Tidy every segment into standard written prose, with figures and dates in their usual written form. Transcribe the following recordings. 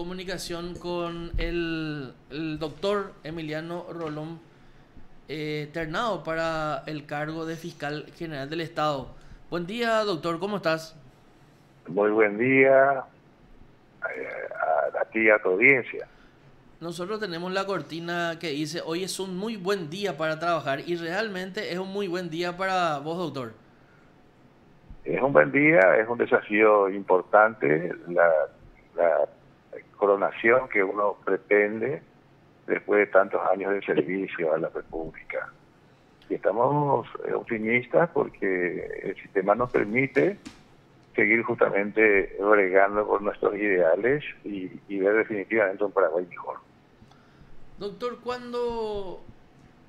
comunicación con el doctor Emiliano Rolón Ternado para el cargo de fiscal general del Estado. Buen día, doctor, ¿cómo estás? Muy buen día a ti y a tu audiencia. Nosotros tenemos la cortina que dice hoy es un muy buen día para trabajar y realmente es un muy buen día para vos, doctor. Es un buen día, es un desafío importante, la coronación que uno pretende después de tantos años de servicio a la República. Y estamos optimistas porque el sistema nos permite seguir justamente bregando por nuestros ideales y ver definitivamente un Paraguay mejor. Doctor, cuando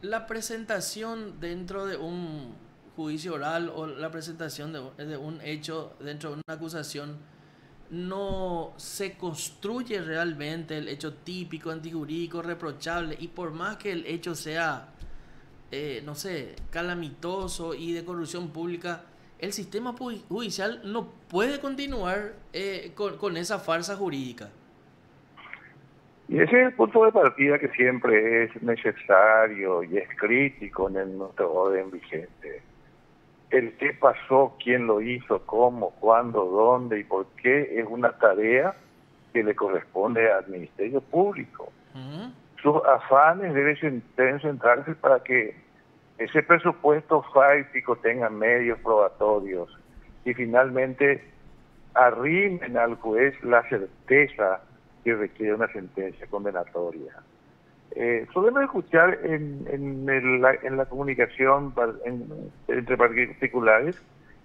la presentación dentro de un juicio oral o la presentación de un hecho dentro de una acusación no se construye realmente el hecho típico, antijurídico, reprochable, y por más que el hecho sea, no sé, calamitoso y de corrupción pública, el sistema judicial no puede continuar con esa farsa jurídica. Y ese es el punto de partida que siempre es necesario y es crítico en nuestro orden vigente. El qué pasó, quién lo hizo, cómo, cuándo, dónde y por qué es una tarea que le corresponde al Ministerio Público. Ujú. Sus afanes deben centrarse para que ese presupuesto fáctico tenga medios probatorios y finalmente arrimen al juez la certeza que requiere una sentencia condenatoria. Solemos escuchar en la comunicación entre particulares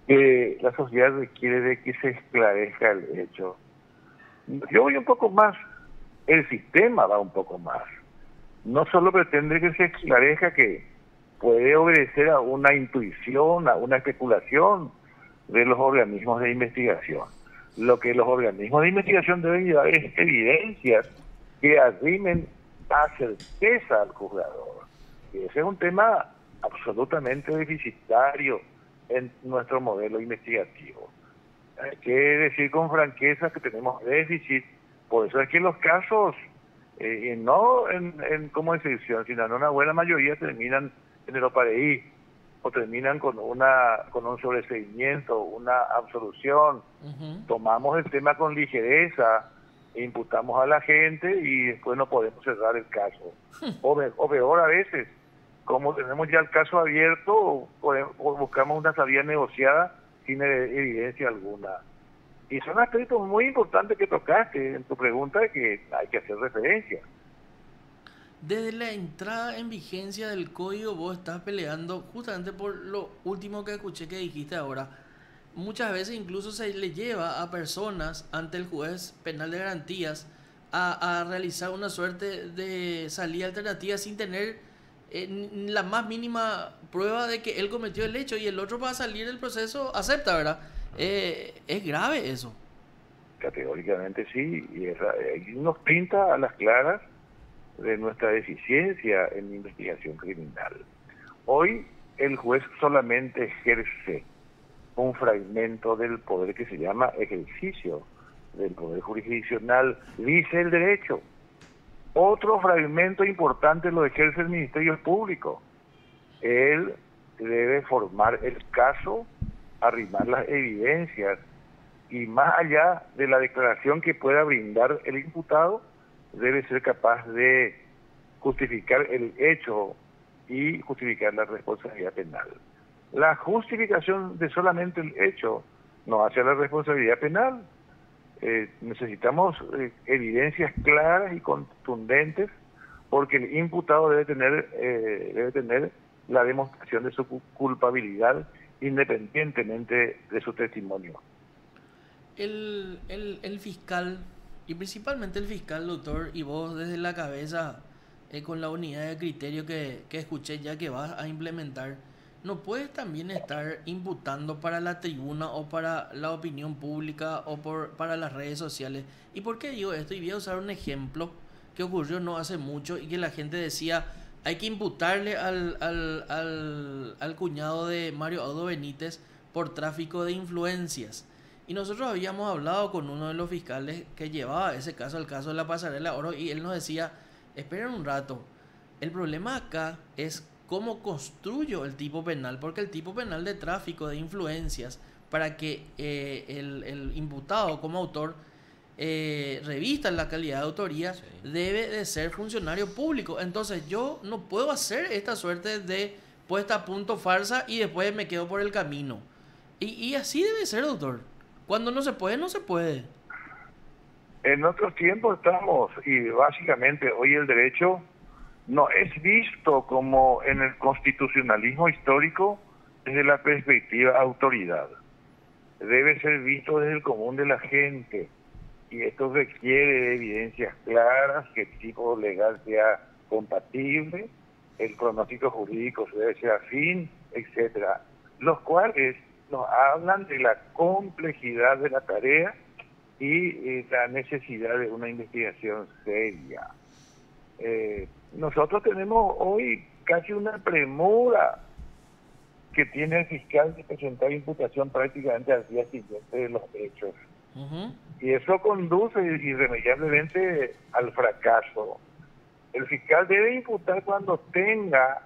que la sociedad requiere de que se esclarezca el hecho. Yo voy un poco más, el sistema va un poco más. No solo pretende que se esclarezca que puede obedecer a una intuición, a una especulación de los organismos de investigación. Lo que los organismos de investigación deben llevar es evidencias que arrimen a certeza al juzgador. Y ese es un tema absolutamente deficitario en nuestro modelo investigativo. Hay que decir con franqueza que tenemos déficit, por eso es que los casos, no como excepción, sino en una buena mayoría terminan en el OPAREI, o terminan con un sobreseimiento, una absolución. Ujú. Tomamos el tema con ligereza, e imputamos a la gente y después no podemos cerrar el caso. O peor a veces, como tenemos ya el caso abierto, o buscamos una salida negociada sin evidencia alguna. Y son aspectos muy importantes que tocaste en tu pregunta que hay que hacer referencia. Desde la entrada en vigencia del código vos estás peleando justamente por lo último que escuché que dijiste ahora. Muchas veces incluso se le lleva a personas ante el juez penal de garantías a realizar una suerte de salida alternativa sin tener la más mínima prueba de que él cometió el hecho y el otro para salir del proceso acepta, ¿verdad? Es grave eso. Categóricamente sí, y nos pinta a las claras de nuestra deficiencia en investigación criminal. Hoy el juez solamente ejerce un fragmento del poder que se llama ejercicio del poder jurisdiccional, dice el derecho. Otro fragmento importante lo ejerce el Ministerio Público. Él debe formar el caso, arrimar las evidencias y más allá de la declaración que pueda brindar el imputado, debe ser capaz de justificar el hecho y justificar la responsabilidad penal. La justificación de solamente el hecho no hace la responsabilidad penal. Necesitamos evidencias claras y contundentes porque el imputado debe tener la demostración de su culpabilidad independientemente de su testimonio. El fiscal, y principalmente el fiscal, doctor, y vos desde la cabeza, con la unidad de criterio que escuché ya que vas a implementar, ¿no puedes también estar imputando para la tribuna o para la opinión pública o para las redes sociales? ¿Y por qué digo esto? Y voy a usar un ejemplo que ocurrió no hace mucho y que la gente decía, hay que imputarle al cuñado de Mario Aldo Benítez por tráfico de influencias. Y nosotros habíamos hablado con uno de los fiscales que llevaba ese caso, el caso de la pasarela oro, y él nos decía, esperen un rato, el problema acá es cómo construyo el tipo penal, porque el tipo penal de tráfico de influencias, para que el imputado como autor revista la calidad de autoría, Sí. debe de ser funcionario público. Entonces yo no puedo hacer esta suerte de puesta a punto farsa y después me quedo por el camino. Y así debe ser, doctor. Cuando no se puede, no se puede. En otros tiempos estamos, y básicamente hoy el derecho no es visto como en el constitucionalismo histórico desde la perspectiva autoridad. Debe ser visto desde el común de la gente. Y esto requiere de evidencias claras, que el tipo legal sea compatible, el pronóstico jurídico debe ser afín, etcétera, los cuales nos hablan de la complejidad de la tarea y la necesidad de una investigación seria. Nosotros tenemos hoy casi una premura que tiene el fiscal de presentar imputación prácticamente al día siguiente de los hechos. Uh-huh. Y eso conduce irremediablemente al fracaso. El fiscal debe imputar cuando tenga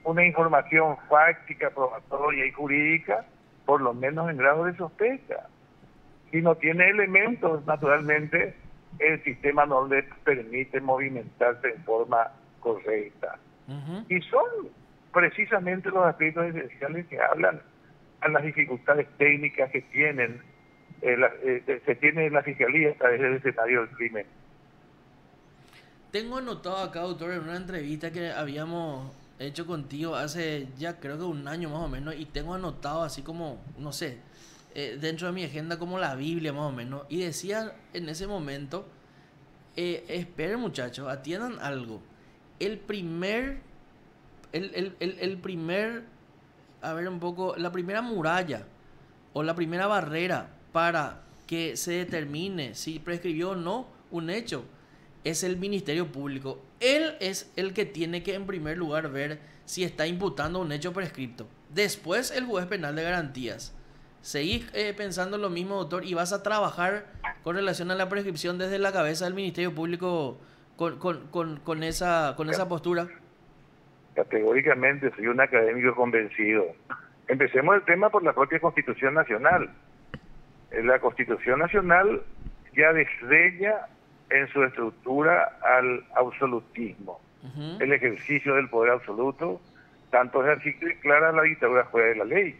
una información fáctica, probatoria y jurídica, por lo menos en grado de sospecha. Si no tiene elementos, naturalmente, el sistema no le permite movimentarse en forma correcta. Uh-huh. Y son precisamente los aspectos esenciales que hablan a las dificultades técnicas que tienen se tiene en la fiscalía a través del escenario del crimen. Tengo anotado acá, doctor, en una entrevista que habíamos hecho contigo hace ya creo que un año más o menos, y tengo anotado así como, no sé, dentro de mi agenda como la Biblia más o menos, y decía en ese momento, esperen muchachos, atiendan algo. El primer, el primer, a ver un poco, la primera muralla o la primera barrera para que se determine si prescribió o no un hecho es el Ministerio Público. Él es el que tiene que en primer lugar ver si está imputando un hecho prescripto. Después el juez penal de garantías. ¿Seguís pensando lo mismo, doctor? ¿Y vas a trabajar con relación a la prescripción desde la cabeza del Ministerio Público con esa postura? Categóricamente soy un académico convencido. Empecemos el tema por la propia Constitución Nacional. La Constitución Nacional ya desdeña en su estructura al absolutismo, Uh-huh. el ejercicio del poder absoluto, tanto es así que declara la dictadura fuera de la ley.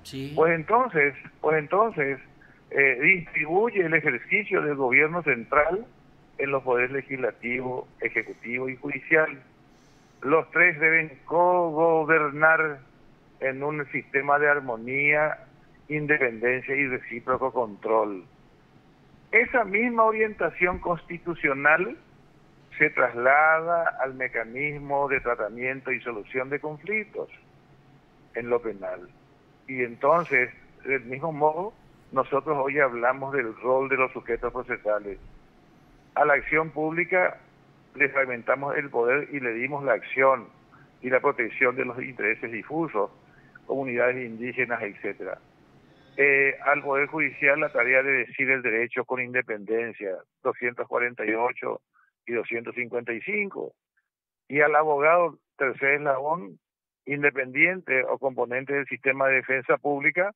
Sí. Pues entonces, distribuye el ejercicio del gobierno central en los poderes legislativo, ejecutivo y judicial. Los tres deben cogobernar en un sistema de armonía, independencia y recíproco control. Esa misma orientación constitucional se traslada al mecanismo de tratamiento y solución de conflictos en lo penal. Y entonces, del mismo modo, nosotros hoy hablamos del rol de los sujetos procesales. A la acción pública le fragmentamos el poder y le dimos la acción y la protección de los intereses difusos, comunidades indígenas, etcétera. Al Poder Judicial la tarea de decir el derecho con independencia, 248 y 255. Y al abogado tercer eslabón, independiente o componente del sistema de defensa pública,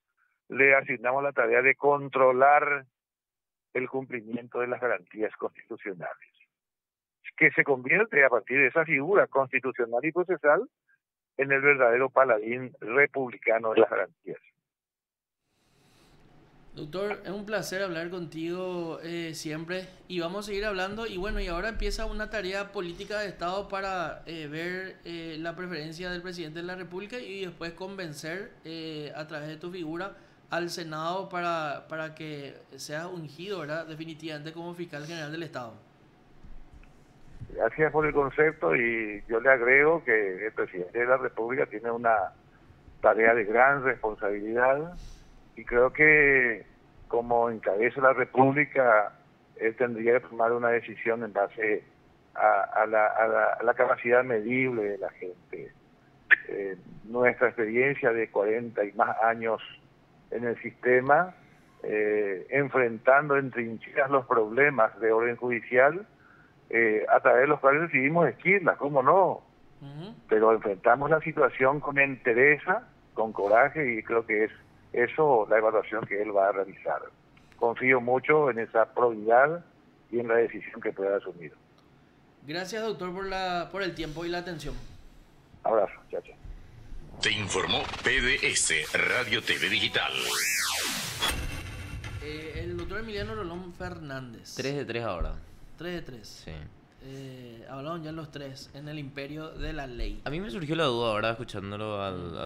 le asignamos la tarea de controlar el cumplimiento de las garantías constitucionales, que se convierte a partir de esa figura constitucional y procesal en el verdadero paladín republicano de las garantías. Doctor, es un placer hablar contigo siempre y vamos a seguir hablando y bueno, y ahora empieza una tarea política de Estado para ver la preferencia del presidente de la República y después convencer a través de tu figura al Senado para que seas ungido, ¿verdad? Definitivamente como fiscal general del Estado. Gracias por el concepto y yo le agrego que el presidente de la República tiene una tarea de gran responsabilidad y creo que como encabeza la República él tendría que tomar una decisión en base a la capacidad medible de la gente. Nuestra experiencia de 40 y más años en el sistema enfrentando en trincheras los problemas de orden judicial, a través de los cuales decidimos esquirlas, ¿cómo no? Pero enfrentamos la situación con entereza, con coraje, y creo que es eso la evaluación que él va a realizar. Confío mucho en esa probidad y en la decisión que pueda asumir. Gracias, doctor, por el tiempo y la atención. Abrazo, chao, chao. Te informó PDS Radio TV Digital. El doctor Emiliano Rolón Fernández. 3 de 3 ahora. 3 de 3. Sí. Hablaron ya los tres en el imperio de la ley. A mí me surgió la duda ahora escuchándolo al